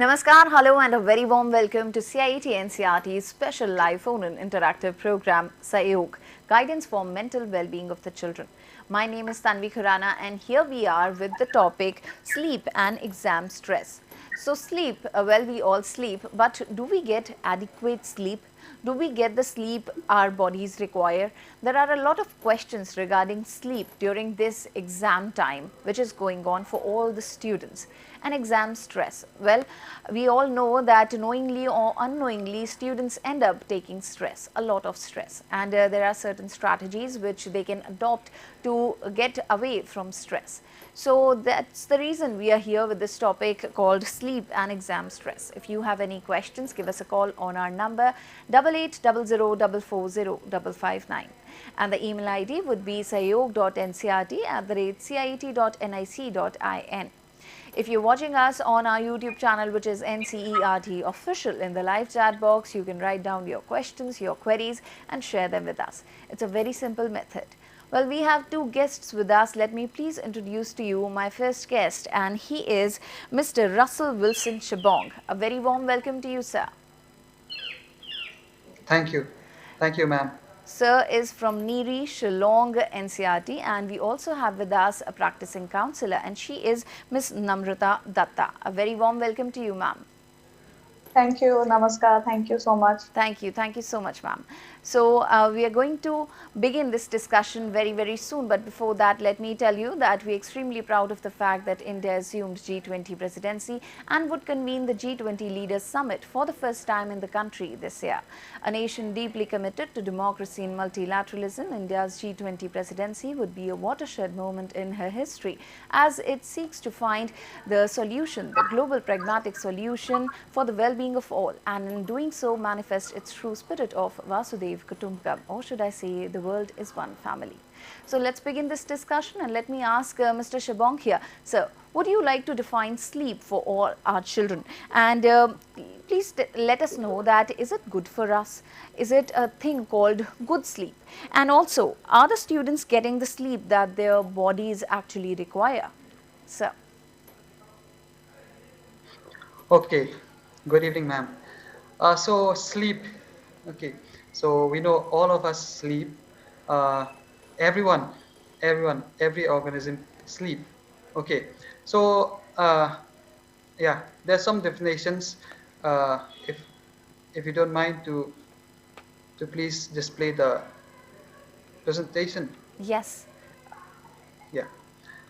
Namaskar, hello and a very warm welcome to CIET NCERT's special live phone-in interactive program Sahyog, Guidance for Mental Well-being of the Children. My name is Tanvi Khurana and here we are with the topic Sleep and Exam Stress. So sleep, well we all sleep, but do we get adequate sleep? Do we get the sleep our bodies require? There are a lot of questions regarding sleep during this exam time which is going on for all the students. And exam stress. Well, we all know that knowingly or unknowingly students end up taking stress, a lot of stress, and there are certain strategies which they can adopt to get away from stress. So that's the reason we are here with this topic called sleep and exam stress. If you have any questions, give us a call on our number 8800440559 and the email ID would be sahyog.ncert@ciet.nic.in. If you're watching us on our YouTube channel, which is NCERT Official, in the live chat box, you can write down your questions, your queries and share them with us. It's a very simple method. Well, we have two guests with us. Let me please introduce to you my first guest, and he is Mr. Russell Wilson Chabong. A very warm welcome to you, sir. Thank you. Thank you, ma'am. Sir is from Niri, Shillong, NCERT, and we also have with us a practicing counsellor, and she is Ms. Namrata Datta. A very warm welcome to you, ma'am. Thank you, Namaskar. Thank you so much. Thank you so much, ma'am. So we are going to begin this discussion very soon, but before that let me tell you that we are extremely proud of the fact that India assumed G20 presidency and would convene the G20 Leaders Summit for the first time in the country this year. A nation deeply committed to democracy and multilateralism, India's G20 presidency would be a watershed moment in her history as it seeks to find the solution, the global pragmatic solution for the well-being of all, and in doing so manifest its true spirit of Vasudev Kutumbakam, or should I say the world is one family. So let's begin this discussion and let me ask Mr. Chabong here. Sir, would you like to define sleep for all our children? And please let us know that is it good for us? Is it a thing called good sleep? And also, are the students getting the sleep that their bodies actually require? Sir. Okay. Good evening, ma'am. So sleep. Okay. So we know all of us sleep. Every organism sleep. Okay. So yeah, there's some definitions. If you don't mind to please display the presentation. Yes. Yeah.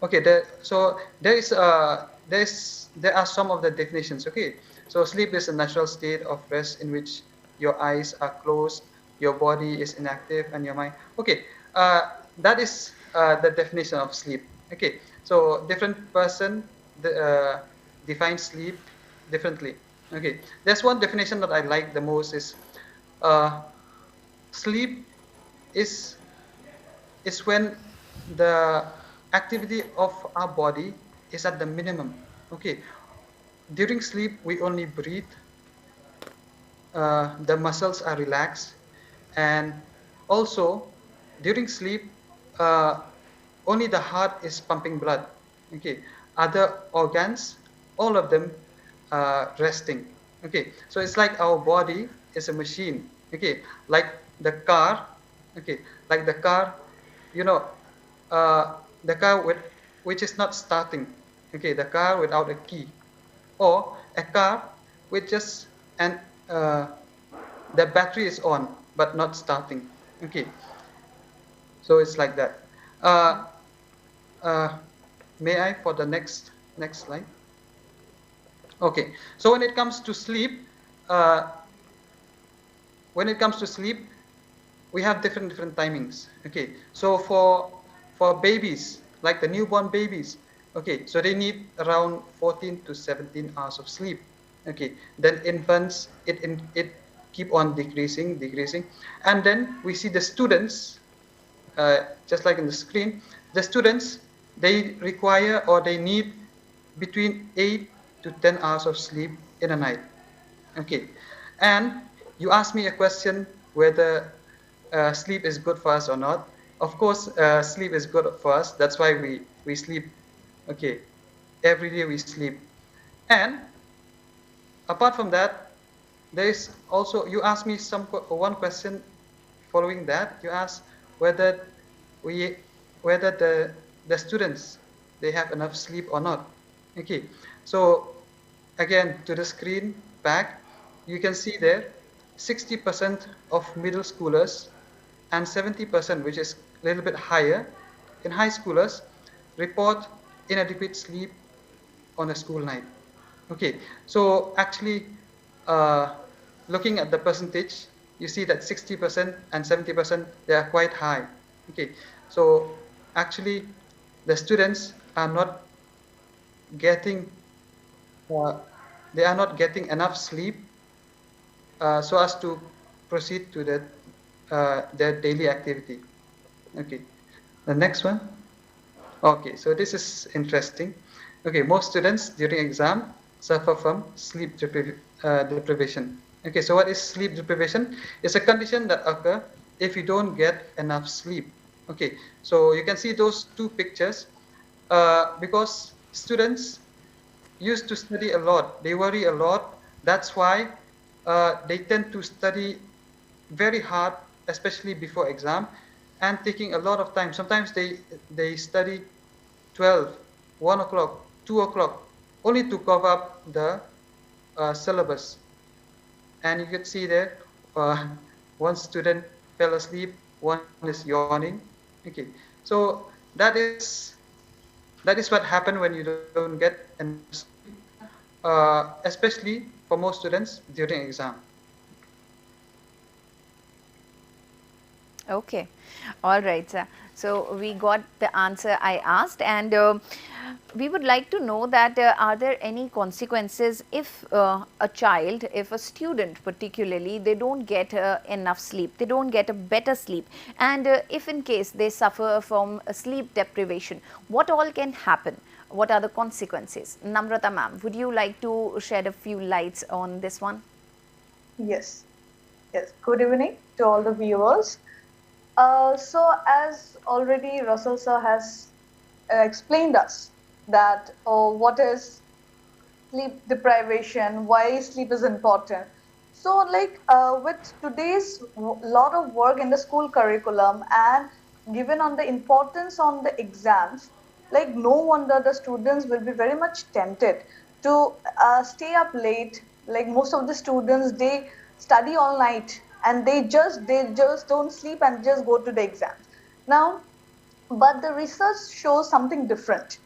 Okay. There are some of the definitions. Okay. So sleep is a natural state of rest in which your eyes are closed, your body is inactive, and your mind. Okay, that is the definition of sleep. Okay, so different person define sleep differently. Okay, there's one definition that I like the most is sleep is when the activity of our body is at the minimum. Okay. During sleep, we only breathe, the muscles are relaxed, and also during sleep, only the heart is pumping blood. Okay, other organs, all of them are resting. Okay, so it's like our body is a machine. Okay, like the car. Okay, like the car, you know, the car which is not starting. Okay, the car without a key. Or a car with just the battery is on but not starting. Okay, so it's like that. May I for the next slide? Okay, so when it comes to sleep, we have different timings. Okay, so for babies, like the newborn babies, okay, so they need around 14 to 17 hours of sleep. Okay, then infants, it keep on decreasing, and then we see the students, just like in the screen, the students, they require or they need between 8 to 10 hours of sleep in a night. Okay, and you asked me a question whether sleep is good for us or not. Of course, sleep is good for us. That's why we sleep. Okay, every day we sleep. And apart from that, there is also, you asked me one question following that. You asked whether we whether the students, they have enough sleep or not. Okay, so again, to the screen back, you can see there 60% of middle schoolers and 70%, which is a little bit higher, in high schoolers report inadequate sleep on a school night. Okay, so actually, uh, looking at the percentage, you see that 60% and 70%, they are quite high. Okay, so actually, the students are not getting uh, they are not getting enough sleep so as to proceed to their daily activity. Okay, the next one. Okay, so this is interesting. Okay, most students during exam suffer from deprivation. Okay, so what is sleep deprivation? It's a condition that occurs if you don't get enough sleep. Okay, so you can see those two pictures because students used to study a lot. They worry a lot. That's why they tend to study very hard, especially before exam, and taking a lot of time. Sometimes they study 12, 1 o'clock, 2 o'clock, only to cover up the syllabus. And you could see there, one student fell asleep, one is yawning. Okay, so that is what happened when you don't get enough sleep, especially for most students during exam. Okay, all right, sir. So we got the answer I asked, and we would like to know that are there any consequences if a child, if a student particularly, they don't get enough sleep, they don't get a better sleep, and if in case they suffer from sleep deprivation, what all can happen? What are the consequences? Namrata ma'am, would you like to shed a few lights on this one? Yes. Yes. Good evening to all the viewers. So as already Russell sir has explained us that what is sleep deprivation, why sleep is important. So like with today's lot of work in the school curriculum and given on the importance on the exams, like no wonder the students will be very much tempted to stay up late. Like most of the students, they study all night and they just don't sleep and just go to the exams. Now, but the research shows something different.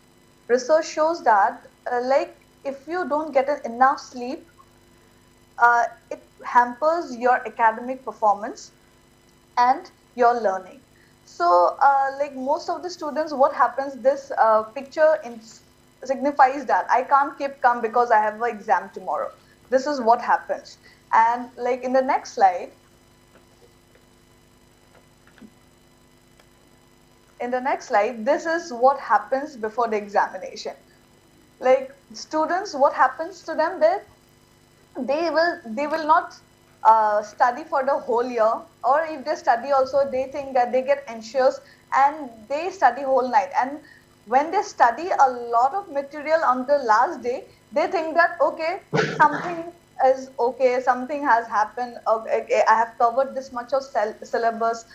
Research shows that like if you don't get enough sleep, it hampers your academic performance and your learning. So like most of the students, what happens, this picture signifies that I can't keep calm because I have an exam tomorrow. This is what happens. And like in the next slide, this is what happens before the examination. Like students, what happens to them, that they will not study for the whole year, or if they study also, they think that they get anxious and they study whole night. And when they study a lot of material on the last day, they think that okay, something is okay, something has happened, okay, I have covered this much of syllabus,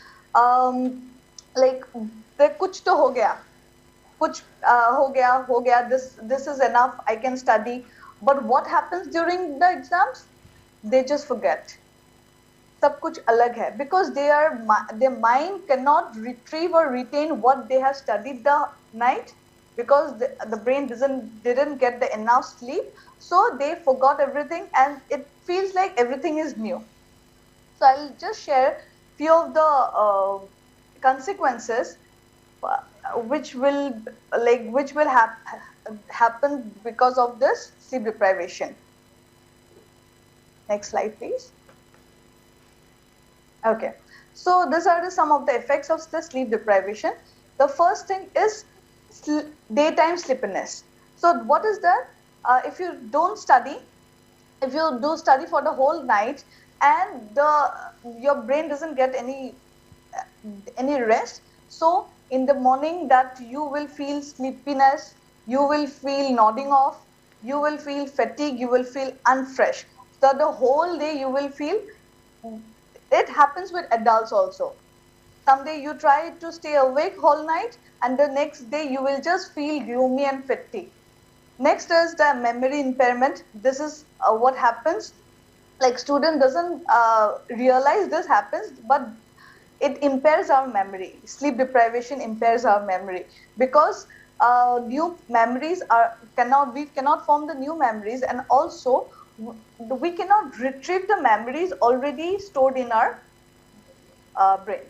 like there kuch to ho gaya, कुछ हो गया, this is enough, I can study. But what happens during the exams? They just forget. सब कुछ अलग है, because their mind cannot retrieve or retain what they have studied the night, because the brain didn't get the enough sleep, so they forgot everything and it feels like everything is new. So I'll just share few of the consequences which will happen because of this sleep deprivation. Next slide, please. Okay, so these are some of the effects of the sleep deprivation. The first thing is daytime sleepiness. So what is that? If you don't study, if you do study for the whole night and your brain doesn't get any rest, so in the morning that you will feel sleepiness, you will feel nodding off, you will feel fatigue, you will feel unfresh. So the whole day you will feel, it happens with adults also. Someday you try to stay awake whole night and the next day you will just feel gloomy and fatigued. Next is the memory impairment. This is what happens. Like student doesn't realize this happens, but it impairs our memory. Sleep deprivation impairs our memory because new memories are cannot we cannot form the new memories, and also we cannot retrieve the memories already stored in our brain.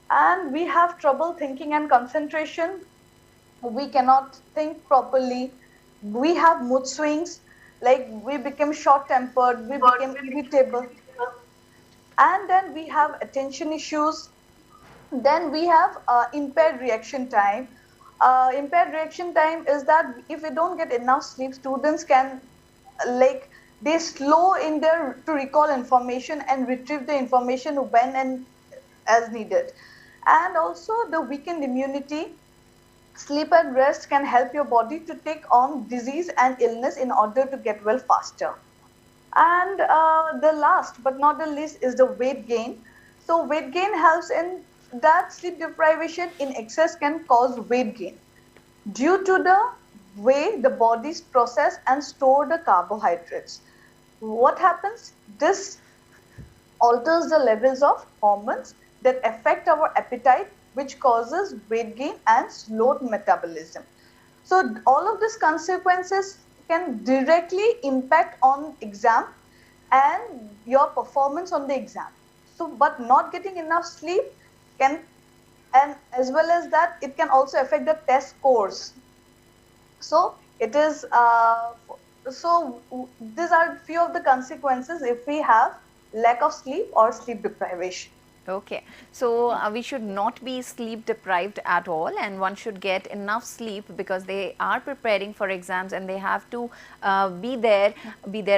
And we have trouble thinking and concentration. We cannot think properly. We have mood swings, like we become short tempered, we become irritable, and then we have attention issues. Then we have impaired reaction time. Impaired reaction time is that if we don't get enough sleep, students can like they slow in their to recall information and retrieve the information when and as needed. And also the weakened immunity. Sleep and rest can help your body to take on disease and illness in order to get well faster. And the last but not the least is the weight gain. So weight gain helps in that sleep deprivation in excess can cause weight gain due to the way the bodies process and store the carbohydrates. What happens? This alters the levels of hormones that affect our appetite, which causes weight gain and slowed metabolism. So all of these consequences can directly impact on exam and your performance on the exam. So, but not getting enough sleep can, and as well as that, it can also affect the test scores. So it is, so these are few of the consequences if we have lack of sleep or sleep deprivation. Okay, so we should not be sleep deprived at all, and one should get enough sleep because they are preparing for exams and they have to be there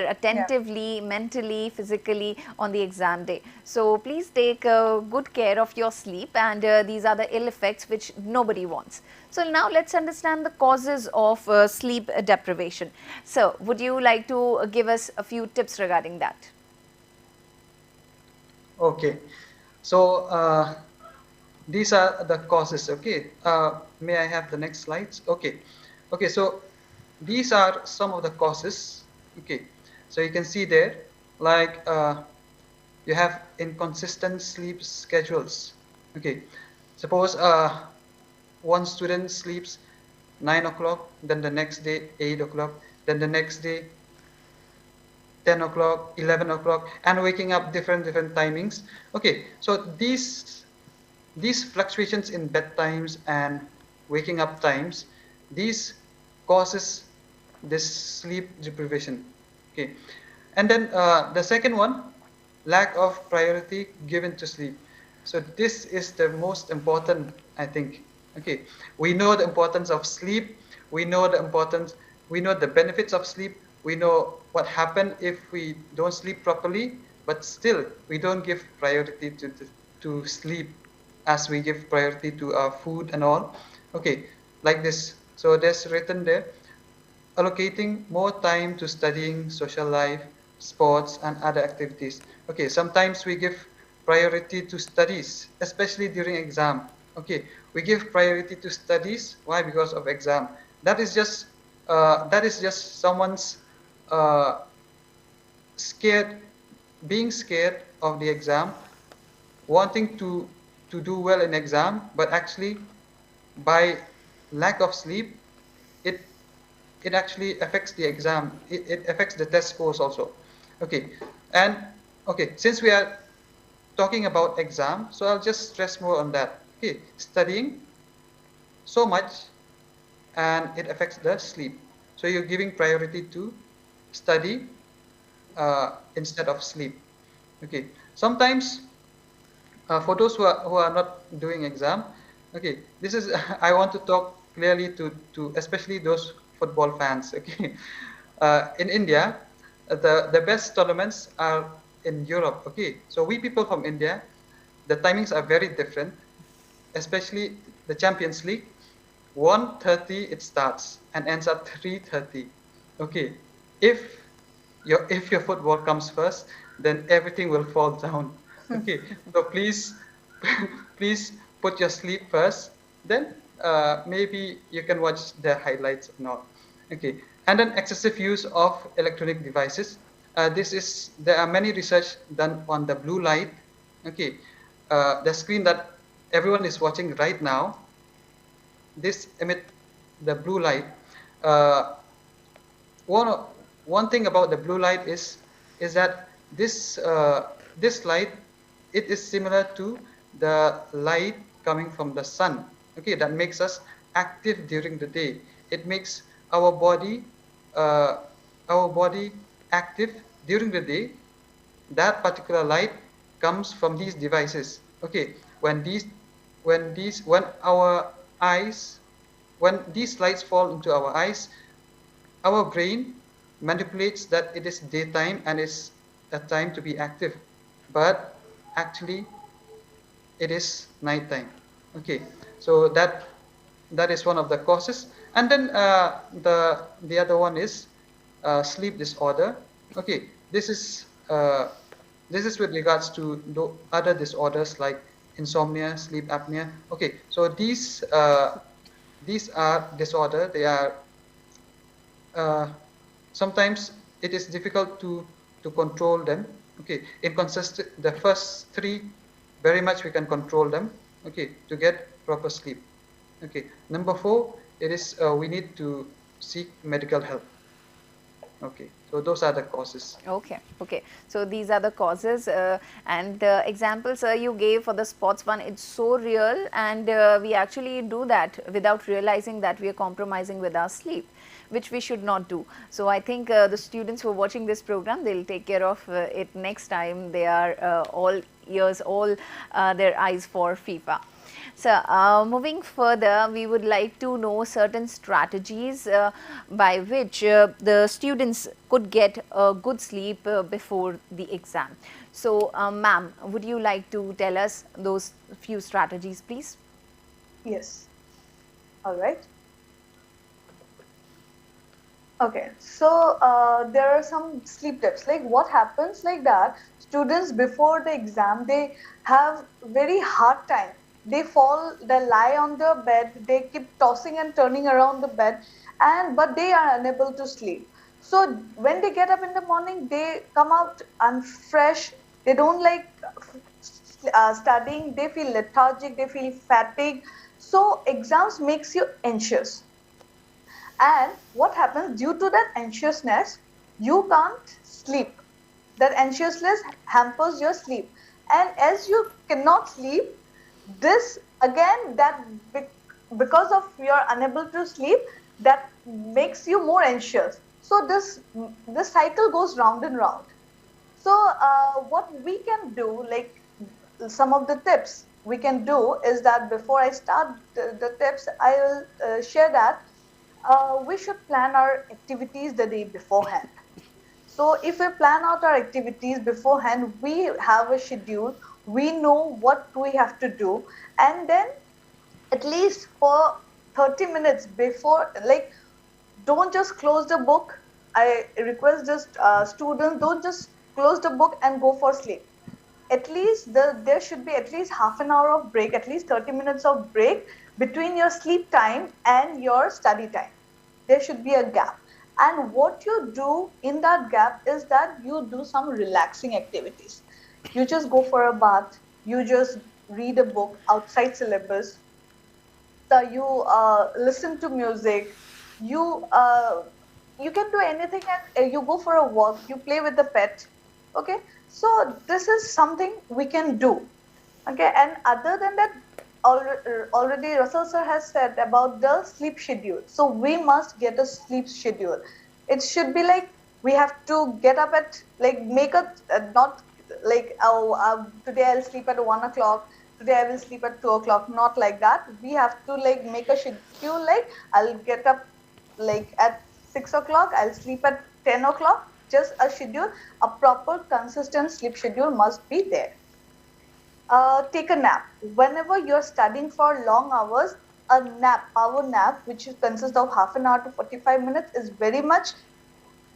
attentively, mentally, physically on the exam day. So please take good care of your sleep, and these are the ill effects which nobody wants. So now let's understand the causes of sleep deprivation. So would you like to give us a few tips regarding that? Okay. So these are the causes. Okay. May I have the next slides? Okay. Okay. So these are some of the causes. Okay. So you can see there, like you have inconsistent sleep schedules. Okay. Suppose one student sleeps 9 o'clock, then the next day 8 o'clock, then the next day 10 o'clock, 11 o'clock, and waking up different timings. Okay, so these fluctuations in bedtimes and waking up times, these causes this sleep deprivation. Okay, and then the second one, lack of priority given to sleep. So this is the most important, I think. Okay, we know the importance of sleep. We know the importance. We know the benefits of sleep. We know what happens if we don't sleep properly, but still we don't give priority to sleep as we give priority to our food and all. Okay, like this. So there's written there, allocating more time to studying, social life, sports, and other activities. Okay, sometimes we give priority to studies, especially during exam. Okay, we give priority to studies. Why? Because of exam. That is just someone's scared, being scared of the exam, wanting to do well in exam, but actually by lack of sleep, it it actually affects the exam. It affects the test scores also. Okay, and okay, since we are talking about exam, so I'll just stress more on that. Okay, studying so much and it affects the sleep. So you're giving priority to study instead of sleep. Okay, sometimes for those who are not doing exam, okay, this is I want to talk clearly to especially those football fans. Okay, in India, the best tournaments are in Europe. Okay, so we people from India, the timings are very different, especially the Champions League. 1:30 it starts and ends at 3:30. Okay, if your football comes first, then everything will fall down. Okay, so please please put your sleep first, then maybe you can watch the highlights or not. Okay, and then excessive use of electronic devices. There are many research done on the blue light. Okay, the screen that everyone is watching right now, this emit the blue light. Uh, one one thing about the blue light is that this light, it is similar to the light coming from the sun. Okay, that makes us active during the day. It makes our body uh, our body active during the day. That particular light comes from these devices. Okay, when our eyes, when these lights fall into our eyes, our brain manipulates that it is daytime and it's a time to be active, but actually it is nighttime. Okay, so that is one of the causes. And then the other one is sleep disorder. Okay, this is with regards to other disorders like insomnia, sleep apnea. Okay, so these are disorder. They are uh, sometimes it is difficult to control them. Okay, inconsistent. The first three, very much we can control them. Okay, to get proper sleep. Okay, number four, it is we need to seek medical help. Okay, so those are the causes. Okay, okay. So these are the causes, and the examples you gave for the sports one, it's so real, and we actually do that without realizing that we are compromising with our sleep, which we should not do. So I think the students who are watching this program, they'll take care of it next time they are all ears, all their eyes for FIFA. So, moving further, we would like to know certain strategies by which the students could get a good sleep before the exam. So, ma'am, would you like to tell us those few strategies, please? Yes. All right. Okay, so there are some sleep tips. Like what happens like that, students before the exam, they have very hard time. They lie on the bed, they keep tossing and turning around the bed, and but they are unable to sleep. So when they get up in the morning, they come out unfresh. They don't like studying. They feel lethargic. They feel fatigue. So exams makes you anxious. And what happens due to that anxiousness, you can't sleep. That anxiousness hampers your sleep. And as you cannot sleep, this again, because of you're unable to sleep, that makes you more anxious. So this cycle goes round and round. So what we can do, like some of the tips we can do is that before I start the tips, I will share that we should plan our activities the day beforehand. So if we plan out our activities beforehand, we have a schedule, we know what we have to do, and then at least for 30 minutes before, like, don't just close the book. I request just students, don't just close the book and go for sleep. At least there should be at least half an hour of break, at least 30 minutes of break between your sleep time and your study time. There should be a gap. And what you do in that gap is that you do some relaxing activities. You just go for a bath, you just read a book outside syllabus, so you listen to music, you you can do anything, and you go for a walk, you play with the pet. Okay, so this is something we can do. Okay, and other than that, already Russell sir has said about the sleep schedule. So we must get a sleep schedule. It should be like we have to get up at, like, make a not like, oh, today I'll sleep at 1 o'clock, today I will sleep at 2 o'clock. Not like that. We have to like make a schedule, like I'll get up like at 6 o'clock, I'll sleep at 10 o'clock. Just a schedule, a proper consistent sleep schedule must be there. Take a nap. Whenever you're studying for long hours, a nap, power nap, which consists of half an hour to 45 minutes, is very much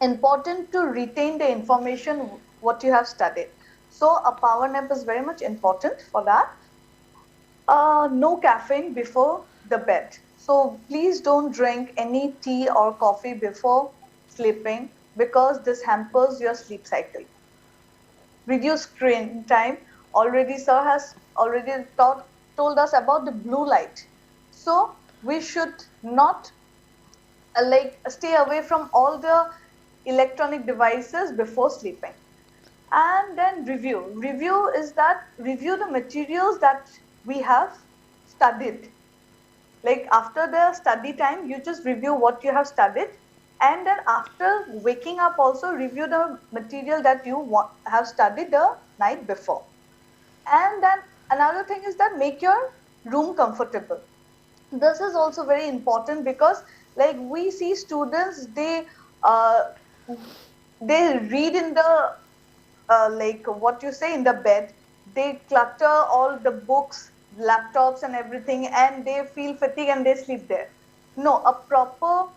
important to retain the information what you have studied. So a power nap is very much important for that. No caffeine before the bed. So please don't drink any tea or coffee before sleeping because this hampers your sleep cycle. Reduce screen time. Already sir has already told us about the blue light. So we should not like stay away from all the electronic devices before sleeping. And then review is that review the materials that we have studied. Like after the study time you just review what you have studied, and then after waking up also review the material that you have studied the night before. And then another thing is that make your room comfortable. This is also very important because like we see students, uh, they read in the like what you say in the bed, they clutter all the books, laptops and everything, and they feel fatigue and they sleep there. No, a proper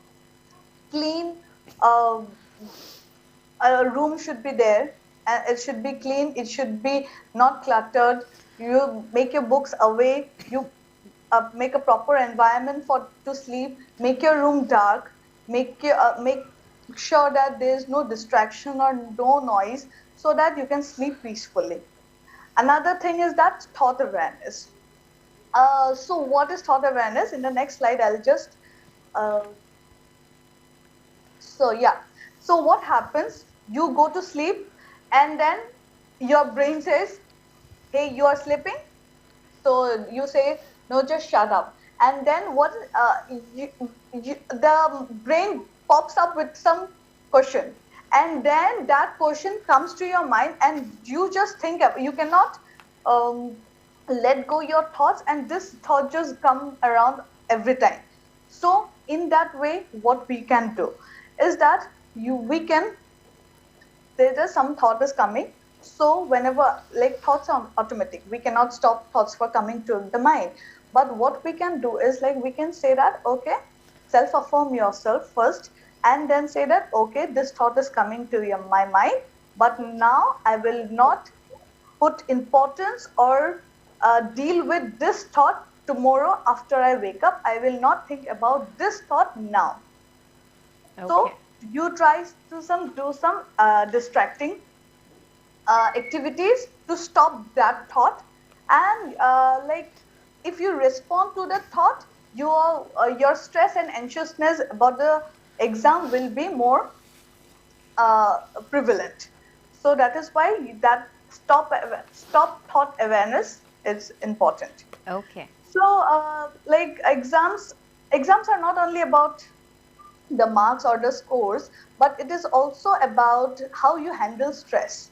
clean uh, a room should be there, and it should be clean, it should be not cluttered. You make your books away, you make a proper environment for to sleep, make your room dark, make sure that there is no distraction or no noise so that you can sleep peacefully. Another thing is that thought awareness. So what is thought awareness? In the next slide I'll just uh, so yeah. So what happens? You go to sleep and then your brain says, hey, you are sleeping. So you say, no, just shut up. And then what the brain pops up with some question. And then that question comes to your mind and you just think, you cannot um, let go your thoughts, and this thought just come around every time. So in that way, what we can do is that we can, there is some thought is coming. So whenever like thoughts are automatic, we cannot stop thoughts for coming to the mind. But what we can do is like we can say that okay, self affirm yourself first, and then say that okay, this thought is coming to my mind, but now I will not put importance or deal with this thought tomorrow after I wake up. I will not think about this thought now. Okay. So you try to do some distracting activities to stop that thought, and like if you respond to the thought, your stress and anxiousness about the exam will be more uh, prevalent. So that is why that stop thought awareness is important. Okay. So like exams are not only about the marks or the scores, but it is also about how you handle stress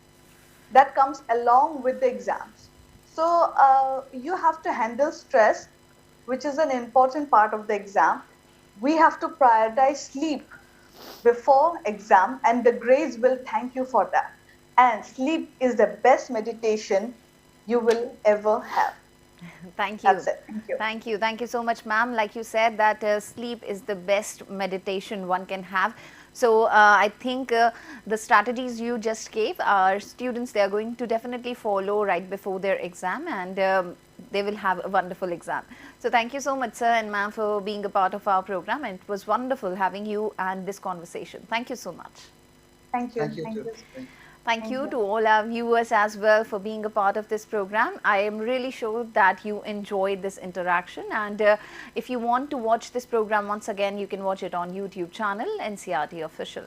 that comes along with the exams. So you have to handle stress, which is an important part of the exam. We have to prioritize sleep before exam, and the grades will thank you for that. And sleep is the best meditation you will ever have. Thank you. That's it. Thank you. Thank you. Thank you so much, ma'am. Like you said that sleep is the best meditation one can have. So I think the strategies you just gave, our students, they are going to definitely follow right before their exam, and they will have a wonderful exam. So thank you so much, sir and ma'am, for being a part of our program. And it was wonderful having you and this conversation. Thank you so much. Thank you. Thank you Thank too. you. Thank you to all our viewers as well for being a part of this program. I am really sure that you enjoyed this interaction, and if you want to watch this program once again, you can watch it on YouTube channel NCRT Official.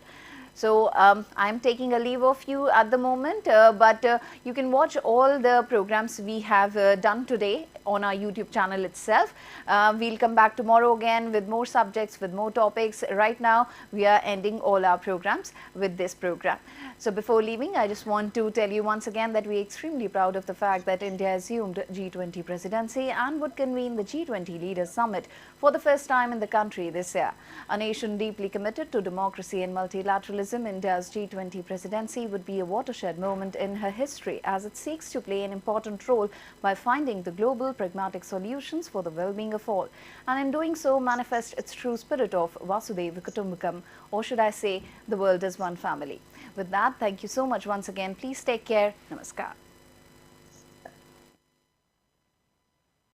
So I'm taking a leave of you at the moment, but you can watch all the programs we have done today on our YouTube channel itself. We'll come back tomorrow again with more subjects, with more topics. Right now, we are ending all our programs with this program. So before leaving, I just want to tell you once again that we are extremely proud of the fact that India assumed G20 presidency and would convene the G20 Leaders Summit for the first time in the country this year. A nation deeply committed to democracy and multilateralism tourism, India's G20 presidency would be a watershed moment in her history as it seeks to play an important role by finding the global pragmatic solutions for the well-being of all, and in doing so manifest its true spirit of Vasudhaiva Kutumbakam, or should I say, the world is one family. With that, thank you so much once again. Please take care. Namaskar.